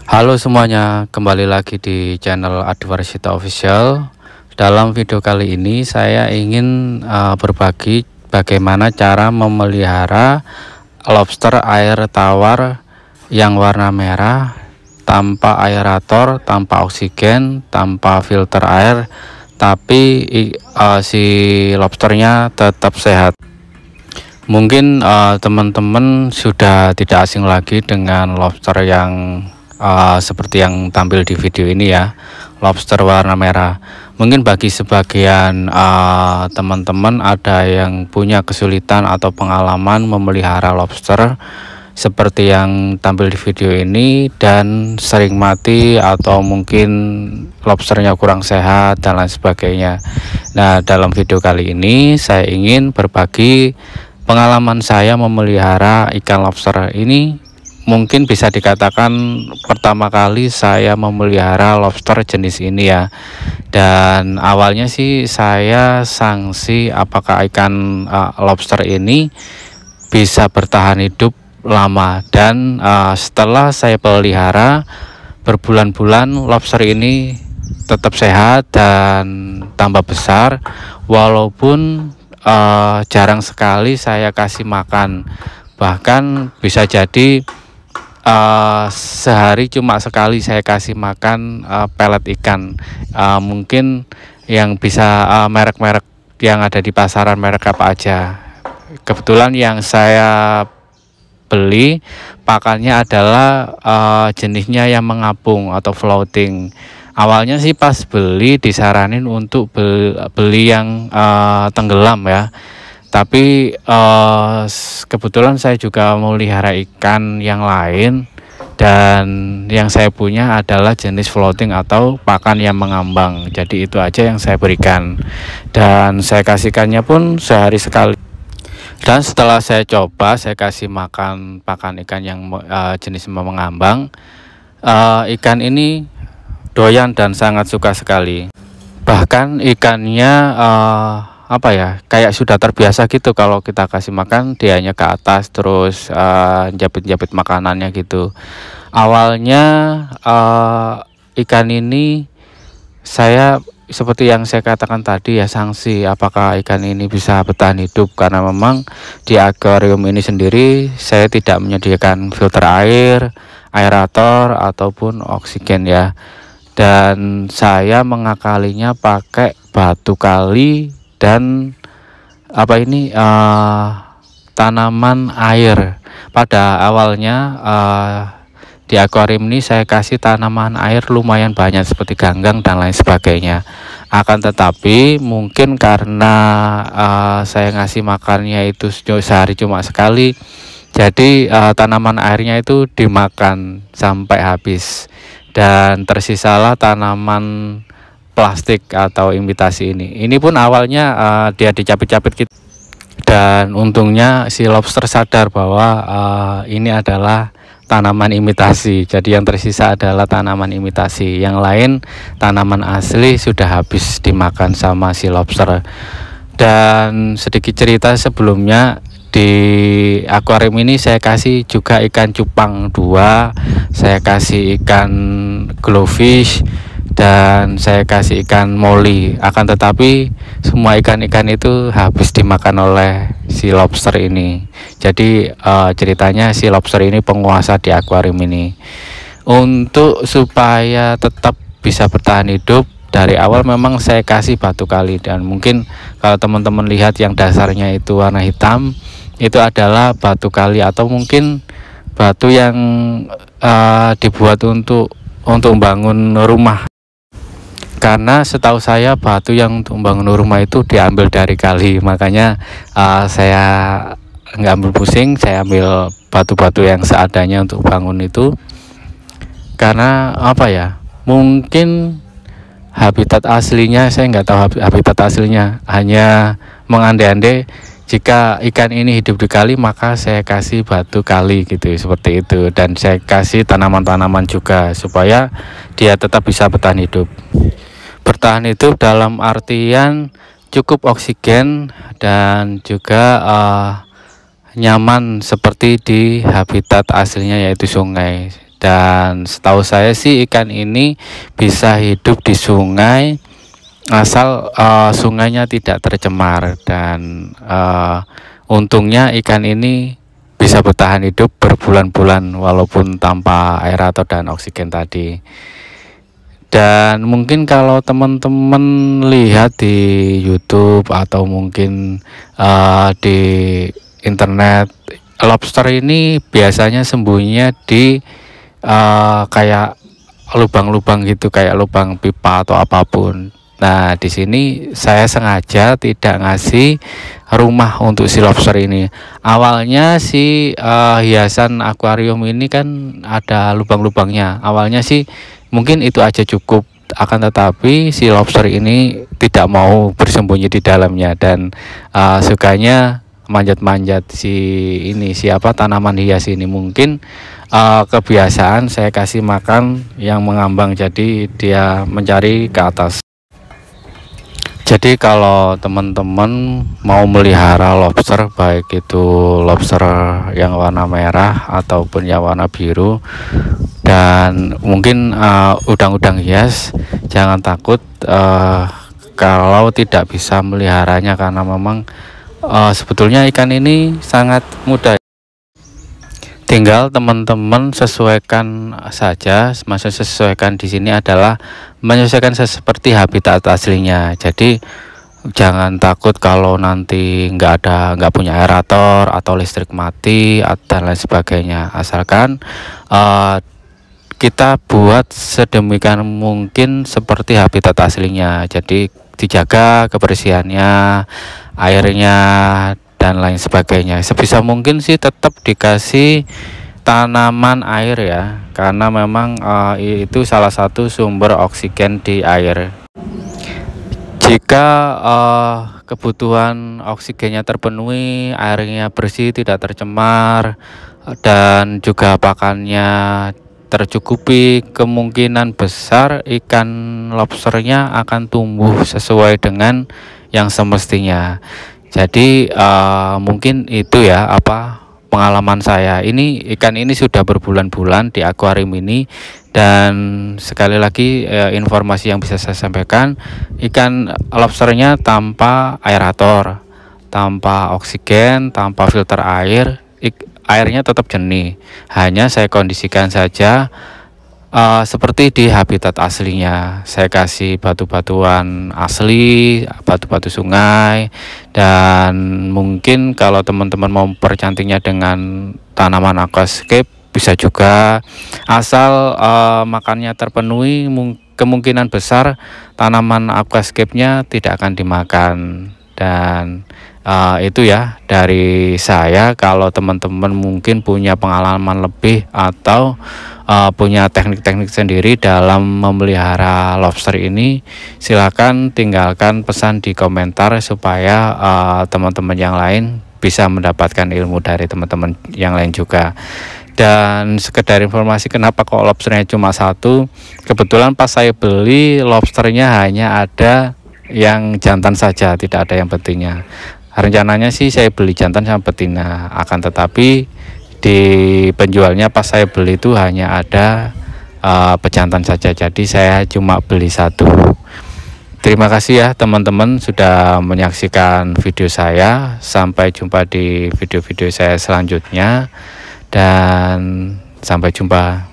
Halo semuanya, kembali lagi di channel Adwarsita Official. Dalam video kali ini saya ingin berbagi bagaimana cara memelihara lobster air tawar yang warna merah tanpa aerator, tanpa oksigen, tanpa filter air, tapi si lobsternya tetap sehat. Mungkin teman-teman sudah tidak asing lagi dengan lobster yang seperti yang tampil di video ini ya, lobster warna merah. Mungkin bagi sebagian teman-teman ada yang punya kesulitan atau pengalaman memelihara lobster seperti yang tampil di video ini dan sering mati atau mungkin lobsternya kurang sehat dan lain sebagainya. Nah, dalam video kali ini saya ingin berbagi pengalaman saya memelihara ikan lobster ini. Mungkin bisa dikatakan pertama kali saya memelihara lobster jenis ini ya. Dan awalnya sih saya sangsi apakah ikan lobster ini bisa bertahan hidup lama. Dan setelah saya pelihara berbulan-bulan, lobster ini tetap sehat dan tambah besar. Walaupun jarang sekali saya kasih makan. Bahkan bisa jadi sehari cuma sekali saya kasih makan pelet ikan. Mungkin yang bisa merek-merek yang ada di pasaran, merek apa aja. Kebetulan yang saya beli pakannya adalah jenisnya yang mengapung atau floating. Awalnya sih pas beli disaranin untuk beli yang tenggelam ya. Tapi kebetulan saya juga melihara ikan yang lain, dan yang saya punya adalah jenis floating atau pakan yang mengambang. Jadi itu aja yang saya berikan, dan saya kasihkannya pun sehari sekali. Dan setelah saya coba, saya kasih makan pakan ikan yang jenis mengambang, ikan ini doyan dan sangat suka sekali. Bahkan ikannya apa ya, kayak sudah terbiasa gitu. Kalau kita kasih makan dianya ke atas terus jepit-jepit makanannya gitu. Awalnya ikan ini saya seperti yang saya katakan tadi ya, sanksi apakah ikan ini bisa bertahan hidup, karena memang di akuarium ini sendiri saya tidak menyediakan filter air, aerator ataupun oksigen ya. Dan saya mengakalinya pakai batu kali dan tanaman air. Pada awalnya di akuarium ini saya kasih tanaman air lumayan banyak seperti ganggang dan lain sebagainya. Akan tetapi mungkin karena saya ngasih makannya itu sehari cuma sekali, jadi tanaman airnya itu dimakan sampai habis, dan tersisalah tanaman plastik atau imitasi ini. Ini pun awalnya dia dicapit-capit gitu. Dan untungnya si lobster sadar bahwa ini adalah tanaman imitasi. Jadi yang tersisa adalah tanaman imitasi. Yang lain tanaman asli sudah habis dimakan sama si lobster. Dan sedikit cerita sebelumnya, di akuarium ini saya kasih juga ikan cupang 2, saya kasih ikan glowfish, dan saya kasih ikan moli. Akan tetapi semua ikan-ikan itu habis dimakan oleh si lobster ini. Jadi ceritanya si lobster ini penguasa di akuarium ini. Untuk supaya tetap bisa bertahan hidup, dari awal memang saya kasih batu kali. Dan mungkin kalau teman-teman lihat yang dasarnya itu warna hitam, itu adalah batu kali atau mungkin batu yang dibuat untuk membangun rumah. Karena setahu saya batu yang untuk membangun rumah itu diambil dari kali, makanya saya nggak ambil pusing, saya ambil batu-batu yang seadanya untuk bangun itu. Karena apa ya, mungkin habitat aslinya saya nggak tahu, habitat aslinya hanya mengandai-andai jika ikan ini hidup di kali maka saya kasih batu kali gitu, seperti itu. Dan saya kasih tanaman-tanaman juga supaya dia tetap bisa bertahan hidup. Bertahan hidup dalam artian cukup oksigen dan juga nyaman seperti di habitat aslinya yaitu sungai. Dan setahu saya sih ikan ini bisa hidup di sungai asal sungainya tidak tercemar. Dan untungnya ikan ini bisa bertahan hidup berbulan-bulan walaupun tanpa aerator dan oksigen tadi. Dan mungkin kalau teman-teman lihat di YouTube atau mungkin di internet, lobster ini biasanya sembunyinya di kayak lubang-lubang gitu, kayak lubang pipa atau apapun. Nah, di sini saya sengaja tidak ngasih rumah untuk si lobster ini. Awalnya si hiasan akuarium ini kan ada lubang-lubangnya. Awalnya sih mungkin itu aja cukup, akan tetapi si lobster ini tidak mau bersembunyi di dalamnya dan sukanya manjat-manjat siapa tanaman hias ini. Mungkin kebiasaan saya kasih makan yang mengambang, jadi dia mencari ke atas. Jadi kalau teman-teman mau melihara lobster, baik itu lobster yang warna merah ataupun yang warna biru, dan mungkin udang-udang hias, jangan takut kalau tidak bisa meliharanya, karena memang sebetulnya ikan ini sangat mudah. Tinggal teman-teman sesuaikan saja. Maksud sesuaikan di sini adalah menyesuaikan seperti habitat aslinya. Jadi jangan takut kalau nanti nggak punya aerator atau listrik mati dan lain sebagainya. Asalkan kita buat sedemikian mungkin seperti habitat aslinya. Jadi dijaga kebersihannya, airnya, dan lain sebagainya. Sebisa mungkin sih tetap dikasih tanaman air ya, karena memang itu salah satu sumber oksigen di air. Jika kebutuhan oksigennya terpenuhi, airnya bersih, tidak tercemar, dan juga pakannya tercukupi, kemungkinan besar ikan lobsternya akan tumbuh sesuai dengan yang semestinya. Jadi mungkin itu ya pengalaman saya. Ini ikan ini sudah berbulan-bulan di akuarium ini, dan sekali lagi informasi yang bisa saya sampaikan, ikan lobsternya tanpa aerator, tanpa oksigen, tanpa filter air, airnya tetap jernih. Hanya saya kondisikan saja seperti di habitat aslinya. Saya kasih batu-batuan asli, batu-batu sungai, dan mungkin kalau teman-teman mau percantiknya dengan tanaman aquascape bisa juga, asal makannya terpenuhi. Kemungkinan besar tanaman aquascape-nya tidak akan dimakan. Dan itu ya dari saya. Kalau teman-teman mungkin punya pengalaman lebih atau punya teknik-teknik sendiri dalam memelihara lobster ini, silakan tinggalkan pesan di komentar supaya teman-teman yang lain bisa mendapatkan ilmu dari teman-teman yang lain juga. Dan sekedar informasi, kenapa kok lobsternya cuma satu, kebetulan pas saya beli lobsternya hanya ada yang jantan saja, tidak ada yang betina. Rencananya sih saya beli jantan sama betina, akan tetapi di penjualnya pas saya beli itu hanya ada pejantan saja, jadi saya cuma beli satu. Terima kasih ya teman-teman sudah menyaksikan video saya. Sampai jumpa di video-video saya selanjutnya, dan sampai jumpa.